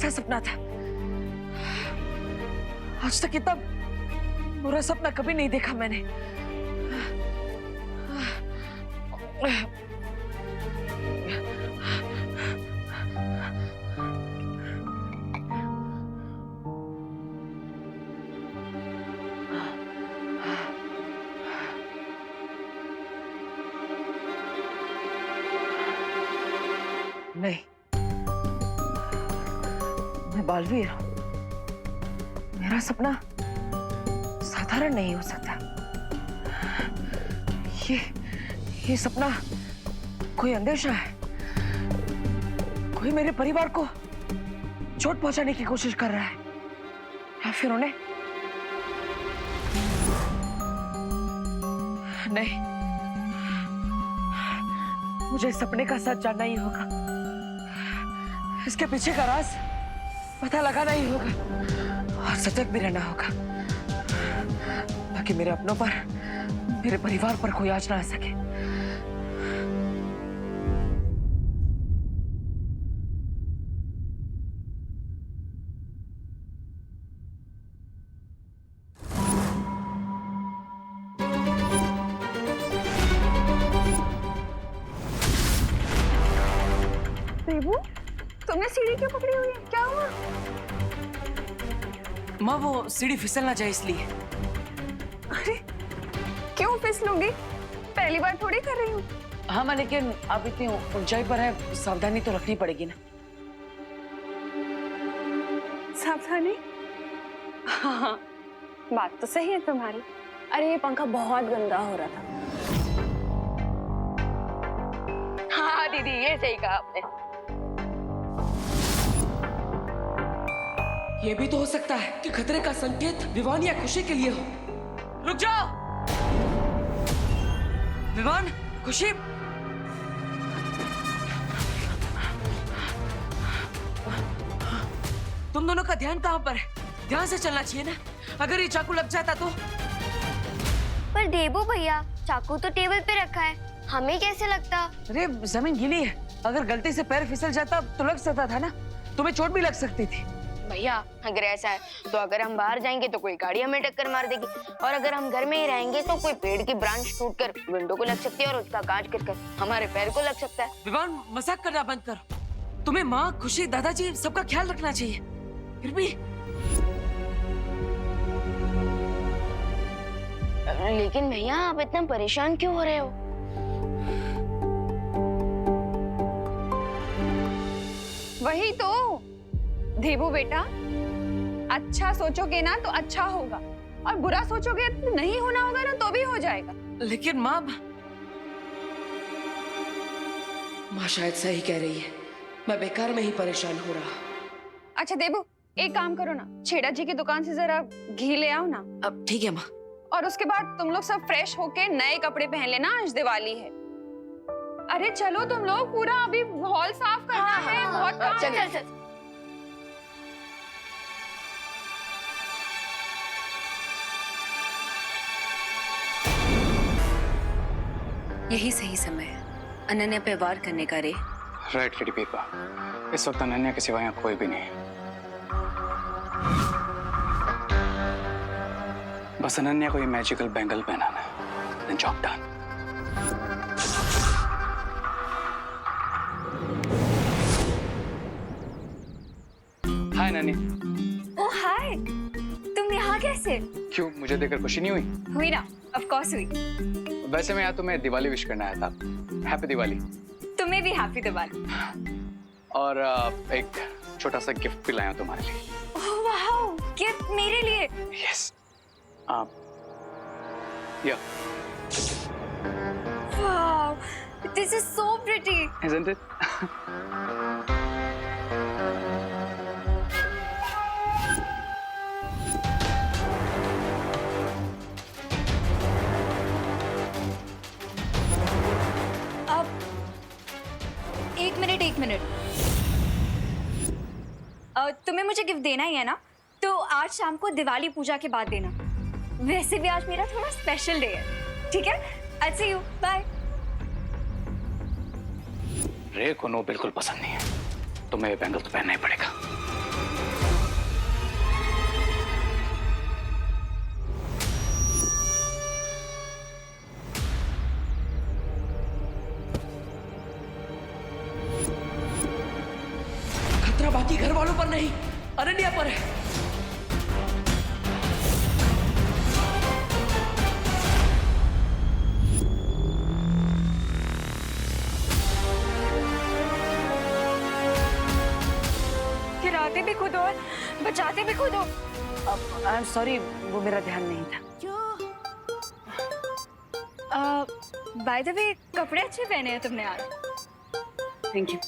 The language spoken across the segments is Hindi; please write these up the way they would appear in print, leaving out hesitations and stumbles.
कैसा सपना था? आज तक इतना बुरा सपना कभी नहीं देखा मैंने। नहीं, मैं बालवीर हूं। मेरा सपना साधारण नहीं हो सकता। ये सपना कोई अंदेशा है। कोई मेरे परिवार को चोट पहुंचाने की कोशिश कर रहा है, या फिर उन्हें नहीं। मुझे इस सपने का सच जानना ही होगा। इसके पीछे का राज पता लगाना ही होगा और सतर्क भी रहना होगा, ताकि मेरे अपनों पर, मेरे परिवार पर कोई आंच ना आ सके। देबू, तुमने सीढ़ी क्यों पकड़ी हुई है? क्या हुआ? माँ, वो सीढ़ी फिसलना चाहिए इसलिए। अरे क्यों फिसलूंगी? पहली बार थोड़ी कर रही हूँ। हाँ माँ, लेकिन अब इतनी ऊंचाई पर है, सावधानी तो रखनी पड़ेगी ना। सावधानी? हाँ, बात तो सही है तुम्हारी। अरे ये पंखा बहुत गंदा हो रहा था। हाँ दीदी, ये सही कहा आपने। ये भी तो हो सकता है कि खतरे का संकेत विवान या खुशी के लिए हो। रुक जाओ! विवान, खुशी, तुम दोनों का ध्यान कहाँ पर है? ध्यान से चलना चाहिए ना। अगर ये चाकू लग जाता तो? पर देबू भैया, चाकू तो टेबल पे रखा है, हमें कैसे लगता? अरे जमीन गीली है, अगर गलती से पैर फिसल जाता तो लग सकता था ना। तुम्हें चोट भी लग सकती थी। भैया अगर ऐसा है तो अगर हम बाहर जाएंगे तो कोई गाड़ी हमें टक्कर मार देगी, और अगर हम घर में ही रहेंगे तो कोई पेड़ की ब्रांच टूटकर विंडो को लग सकती है और उसका कांच गिरकर हमारे पैर को लग सकता है। विवान, मजाक करना बंद करो। तुम्हें माँ, खुशी, दादाजी सबका ख्याल रखना चाहिए। फिर भी लेकिन भैया आप इतना परेशान क्यों हो रहे हो? वही तो देबू बेटा, अच्छा सोचोगे ना तो अच्छा होगा, और बुरा सोचोगे तो नहीं होना होगा ना तो भी हो जाएगा। लेकिन माँ शायद सही कह रही है। मैं बेकार में ही परेशान हो रहा। अच्छा देबू, एक काम करो ना, छेड़ा जी की दुकान से जरा घी ले आओ ना। अब ठीक है माँ। और उसके बाद तुम लोग सब फ्रेश होके नए कपड़े पहन लेना, आज दिवाली है। अरे चलो तुम लोग, पूरा अभी हॉल साफ करना है, बहुत काम चल है। चल चल। यही सही समय है अनन्या पे वार करने का रे। राइट लेडी पीपा, इस वक्त अनन्या के सिवा यहाँ कोई भी नहीं है। बस अनन्या को ये मैजिकल बैंगल पहनाना है। Then job done. हाय नानी। ओह हाय, तुम यहाँ कैसे? क्यों, मुझे देखकर खुशी नहीं हुई? हुई ना, ऑफ कोर्स हुई। वैसे मैं यहाँ तुम्हें दिवाली विश करना आया था। हैप्पी दिवाली। तुम्हें भी हैप्पी दिवाली। और एक छोटा सा गिफ्ट भी लाया हूं तुम्हारे लिए। ओह वाओ, गिफ्ट मेरे लिए? यस। या। Wow, this is so pretty. Isn't it? एक मिनट, तुम्हें मुझे गिफ्ट देना ही है ना, तो आज शाम को दिवाली पूजा के बाद देना। वैसे भी आज मेरा थोड़ा स्पेशल डे है, ठीक है? आई सी यू, बाय। रे को नो बिल्कुल पसंद नहीं है, तुम्हें ये बैंगल तो पहनना ही पड़ेगा। बाकी घर वालों पर नहीं, अनन्या पर है। गिराते भी खुद और बचाते भी खुद हो। आई एम सॉरी, वो मेरा ध्यान नहीं था। बाय द वे, कपड़े अच्छे पहने हैं तुमने आज। Thank you.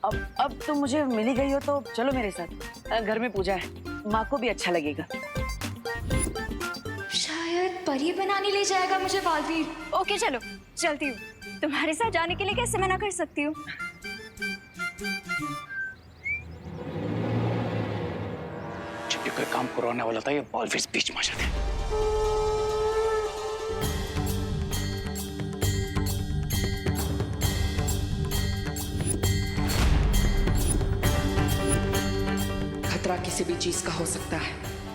अब तो मुझे मिली गई हो तो चलो मेरे साथ, घर में पूजा है, माँ को भी अच्छा लगेगा। शायद परी बनाने ले जाएगा मुझे बालवीर। ओके चलो, चलती हूँ। तुम्हारे साथ जाने के लिए कैसे मना कर सकती हूँ? जब भी कोई काम करवाने वाला था ये बॉलफिश बीच में आ जाते हैं। खतरा किसी भी चीज का हो सकता है,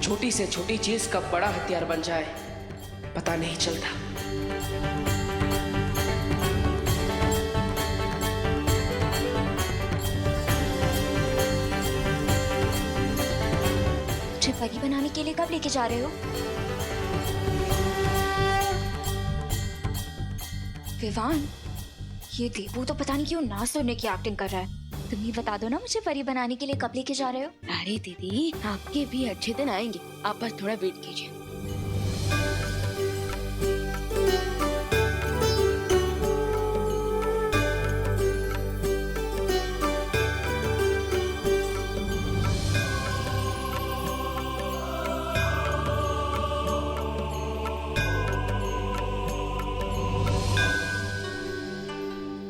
छोटी से छोटी चीज कब बड़ा हथियार बन जाए पता नहीं चलता। मुझे परी बनाने के लिए कब लेके जा रहे हो? विवान, ये देवू तो पता नहीं क्यों ना सुनने की एक्टिंग कर रहा है। तुम ही बता दो ना मुझे परी बनाने के लिए कब लेके जा रहे हो? अरे दीदी, आपके भी अच्छे दिन आएंगे, आप बस थोड़ा वेट कीजिए।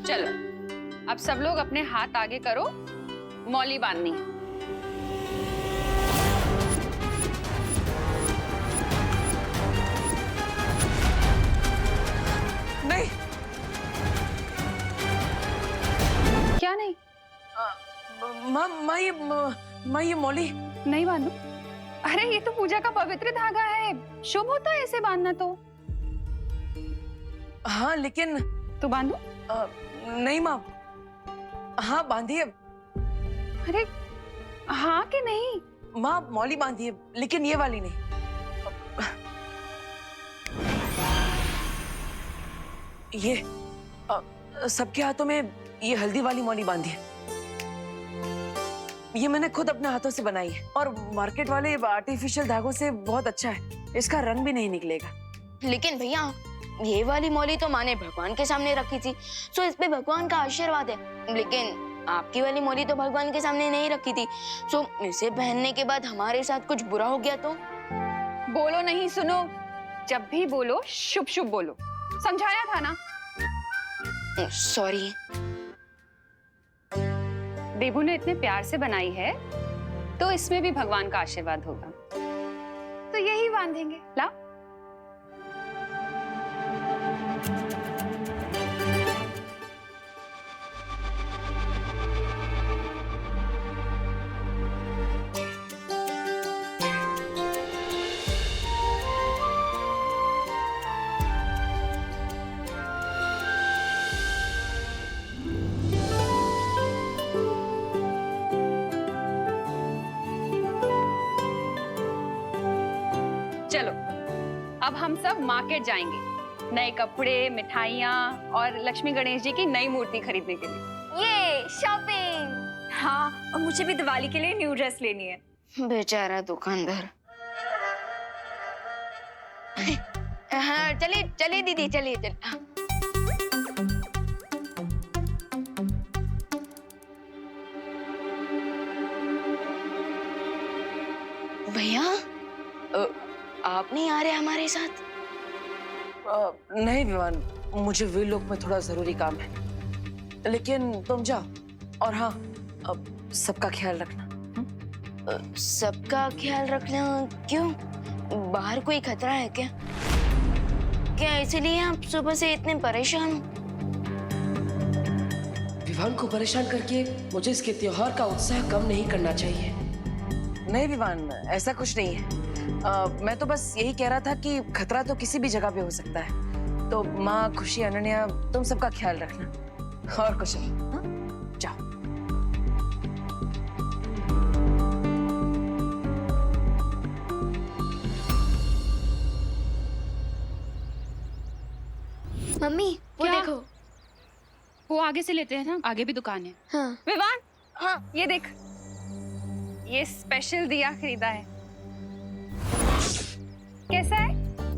चलो, अब सब लोग अपने हाथ आगे करो, मौली बांधनी है। नहीं, क्या नहीं? माँ ये मौली। नहीं बांधू? अरे ये तो पूजा का पवित्र धागा है, शुभ होता है इसे बांधना तो। हाँ लेकिन तो बांधू? नहीं माँ, हाँ बांधिए। अरे हाँ कि नहीं? माँ मौली बांधिए, लेकिन ये वाली नहीं। ये सबके हाथों में ये हल्दी वाली मौली बांधिए। ये मैंने खुद अपने हाथों से बनाई है और मार्केट वाले आर्टिफिशियल धागों से बहुत अच्छा है, इसका रंग भी नहीं निकलेगा। लेकिन भैया, ये वाली मौली तो माँ ने भगवान के सामने रखी थी, सो इस पे भगवान का आशीर्वाद है। लेकिन आपकी वाली मौली तो भगवान के सामने नहीं रखी थी, सो इसे पहनने के बाद हमारे साथ कुछ बुरा हो गया तो? बोलो नहीं, सुनो। जब भी बोलो शुभ शुभ बोलो, समझाया था ना? सॉरी। देबू ने इतने प्यार से बनाई है तो इसमें भी भगवान का आशीर्वाद होगा, तो यही बांधेंगे। ला। चलो, अब हम सब मार्केट जाएंगे नए कपड़े, मिठाइयाँ और लक्ष्मी गणेश जी की नई मूर्ति खरीदने के लिए। ये शॉपिंग। हाँ, और मुझे भी दिवाली के लिए न्यू ड्रेस लेनी है। बेचारा दुकानदार। हाँ चलिए चलिए दीदी, चलिए चलिए। हाँ। भैया, आप नहीं आ रहे हमारे साथ? नहीं विवान, मुझे वीर लोक में थोड़ा जरूरी काम है, लेकिन तुम जाओ। और हाँ, सबका ख्याल रखना। सबका ख्याल रखना क्यों? बाहर कोई खतरा है क्या? क्या इसीलिए आप सुबह से इतने परेशान हो? विवान को परेशान करके मुझे इसके त्योहार का उत्साह कम नहीं करना चाहिए। नहीं विवान, ऐसा कुछ नहीं है। मैं तो बस यही कह रहा था कि खतरा तो किसी भी जगह पे हो सकता है। तो माँ, खुशी, अनन्या, तुम सबका ख्याल रखना और कुछ नहीं। हाँ? जाओ। वो आगे से लेते हैं ना, आगे भी दुकान है। हाँ विवान, हाँ ये देख, ये स्पेशल दिया खरीदा है। कैसा है?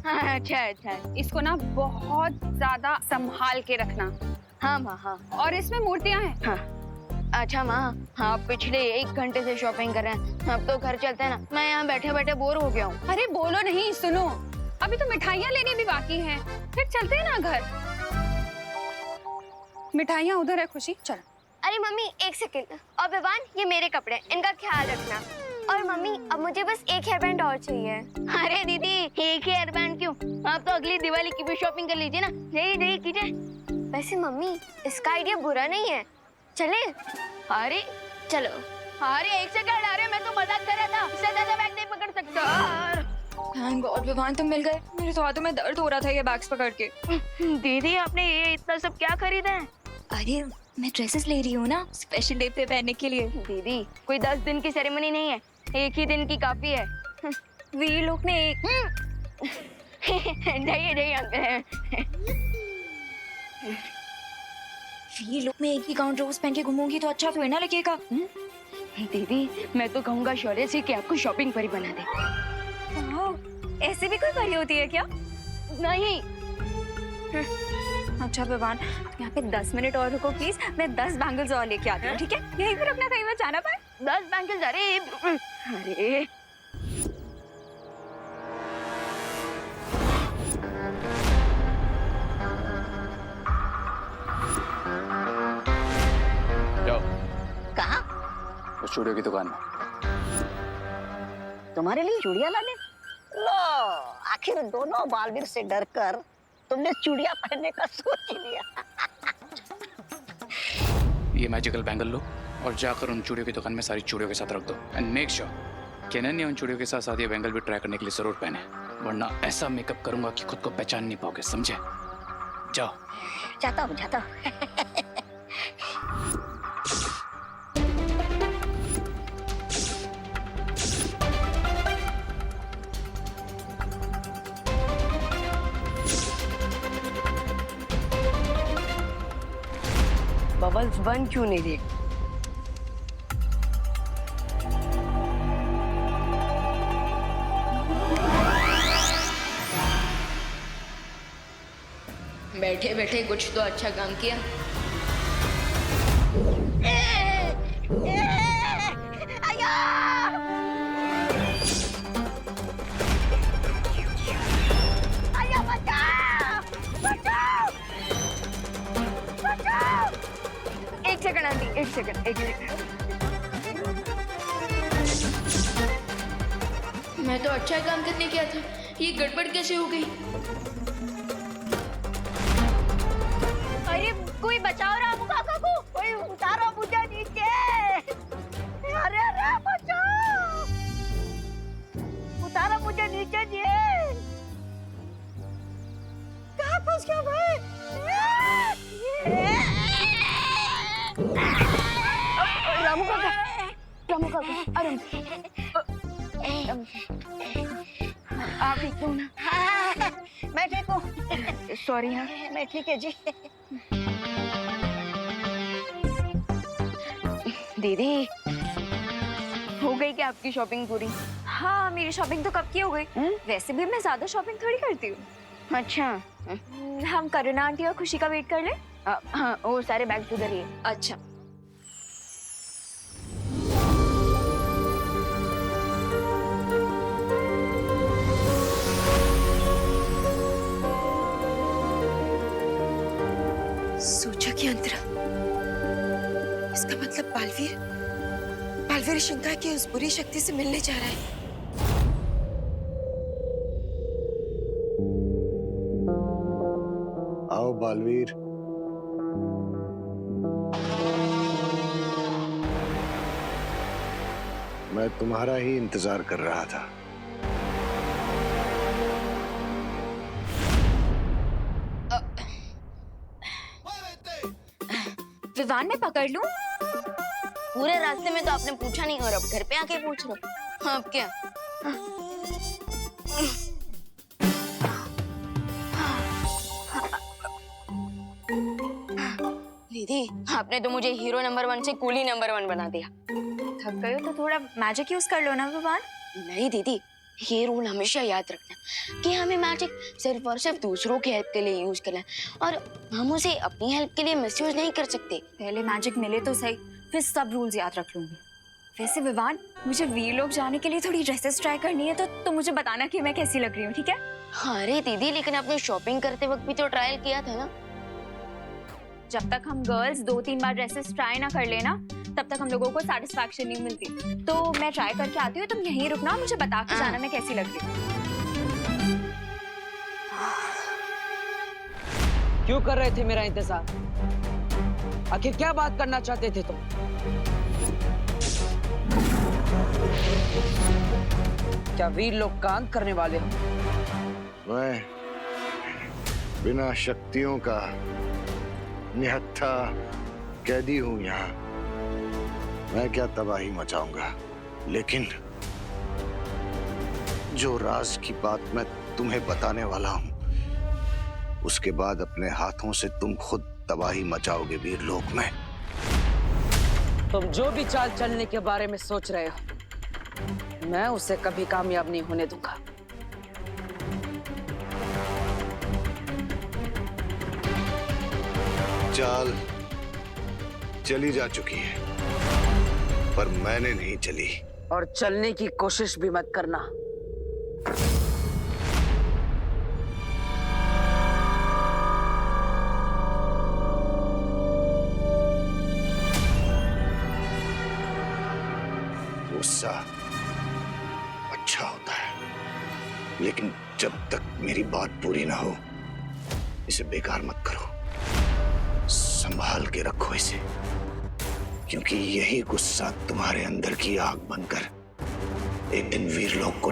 हाँ, अच्छा है, अच्छा है। इसको ना बहुत ज्यादा संभाल के रखना। हाँ माँ हाँ और इसमें मूर्तियां हैं। हाँ। अच्छा माँ, हाँ पिछले 1 घंटे से शॉपिंग कर रहे हैं, अब तो घर चलते हैं ना। मैं यहाँ बैठे बैठे बोर हो गया हूँ। अरे बोलो नहीं, सुनो, अभी तो मिठाइयाँ लेनी भी बाकी हैं, फिर चलते हैं ना घर। मिठाइयाँ उधर है खुशी, चल। अरे मम्मी 1 सेकंड। और विवान, ये मेरे कपड़े, इनका ख्याल रखना। और मम्मी अब मुझे बस 1 हेयर बैंड और चाहिए। अरे दीदी, एक ही हेयर बैंड क्यों? आप तो अगली दिवाली की भी शॉपिंग कर लीजिए ना। यही नहीं कीजिए। वैसे मम्मी, इसका आइडिया बुरा नहीं है, चले? अरे चलो। अरे 1 सेकंड, अरे मैं तो मजाक कर रहा था, इससे ज्यादा बैग नहीं पकड़ सकता। थैंक गॉड विवान तुम मिल गए। मेरे तो हाथों में दर्द हो रहा था ये बैग्स पकड़ के। दीदी आपने ये इतना सब क्या खरीदा है? अरे मैं ड्रेसेस ले रही हूँ ना, स्पेशल डे पे पहनने के लिए। दीदी कोई 10 दिन की सेरेमनी नहीं है, 1 ही दिन की काफी है। वीर लोग ने एक जाइए जाइए अंकल। वीर लोग में एक ही गाउन रोज पहन के घूमूंगी तो अच्छा थोड़ी ना लगेगा। दीदी मैं तो कहूँगा शौर्य से कि आपको शॉपिंग परी बना दे। ऐसे भी कोई परी होती है क्या? नहीं। अच्छा विवान, यहाँ पे 10 मिनट और रुको प्लीज, मैं 10 बैंगल्स और लेके आती हूँ, ठीक है? यहीं पे रुकना, कहीं मैं जाना पाए। 10 बैंगल्स? अरे जाओ कहा? उस स्टूडियो की दुकान में। तुम्हारे लिए चूड़िया लाने? लो, आखिर दोनों बालवीर से डरकर तुमने चूड़िया पहनने का सोच ही लिया। ये मैजिकल बैंगल लो और जाकर उन चूड़ियों की दुकान में सारी चूड़ियों के साथ रख दो एंड मेक श्योर केनन ने उन चूड़ियों के साथ साथ ये बैंगल भी ट्राई करने के लिए जरूर पहने, वरना ऐसा मेकअप करूंगा कि खुद को पहचान नहीं पाओगे, समझे? जाओ। जाता हूँ जाता हूँ। बबल्स बन क्यों नहीं रही? बैठे बैठे कुछ तो अच्छा काम किया। एक सेकंड आंटी, एक सेकंड। मैं तो अच्छा काम करने गया था, ये गड़बड़ कैसे हो गई? अरे कोई बचाओ रामू काका को, कोई उतारो मुझे नीचे। अरे अरे बचाओ, उतारो मुझे नीचे जी। कहाँ फंस गया भाई? रामू काका, आराम से। आप ठीक हो ना? मैं ठीक हूँ। सॉरी हाँ। मैं ठीक है जी। दीदी हो गई क्या आपकी शॉपिंग पूरी? हाँ मेरी शॉपिंग तो कब की हो गई। वैसे भी मैं ज्यादा शॉपिंग थोड़ी करती हूँ। अच्छा हम करुणा आंटी और खुशी का वेट कर ले। हाँ वो सारे बैग उधर ही है। अच्छा सोचा कि अंतरा, इसका मतलब बालवीर शंका की उस बुरी शक्ति से मिलने जा रहा है। आओ बालवीर। मैं तुम्हारा ही इंतजार कर रहा था। विवान मैं पकड़ लूं? पूरे रास्ते में तो आपने पूछा नहीं और अब घर पे आके पूछ रहे हो। अब क्या? दीदी, आपने तो मुझे हीरो नंबर 1 से कूली नंबर 1 बना दिया। थक गए हो तो थोड़ा मैजिक यूज कर लो ना भगवान। नहीं दीदी, ये रूल हमेशा याद रखना कि हमें मैजिक सिर्फ और सिर्फ दूसरों की हेल्प के लिए यूज करना है और हम उसे अपनी हेल्प के लिए मिसयूज नहीं कर सकते। पहले मैजिक मिले तो सही, फिर सब रूल्स याद रख लूंगी। वैसे विवान, मुझे वीर लोग जाने के लिए थोड़ी ड्रेसेस ट्राई करनी है तो मुझे बताना कि मैं कैसी लग रही हूँ, ठीक है? अरे दीदी, लेकिन आपने शॉपिंग करते वक्त भी तो ट्रायल किया था ना। जब तक हम गर्ल्स 2-3 बार ड्रेसेस ट्राई ना कर लेना, तब तक हम लोगों को सेटिस्फैक्शन नहीं मिलती। तो मैं ट्राई करके आती हूँ, तुम यहीं रुकना, मुझे बता के जाना मैं कैसी लग रही हूँ। क्यों कर रहे थे मेरा इंतजार? आखिर क्या बात करना चाहते थे तुम? क्या वीर लोग कांत करने वाले हो? मैं बिना शक्तियों का निहत्था कैदी हूं यहाँ। मैं क्या तबाही मचाऊंगा, लेकिन जो राज की बात मैं तुम्हें बताने वाला हूं, उसके बाद अपने हाथों से तुम खुद तबाही मचाओगे वीर लोक में। तुम जो भी चाल चलने के बारे में सोच रहे हो, मैं उसे कभी कामयाब नहीं होने दूंगा। चाल चली जा चुकी है, पर मैंने नहीं चली। और चलने की कोशिश भी मत करना। गुस्सा अच्छा होता है, लेकिन जब तक मेरी बात पूरी ना हो, इसे बेकार मत करो। संभाल के रखो इसे, क्योंकि यही गुस्सा तुम्हारे अंदर की आग बनकर एक दिन वीर लोक को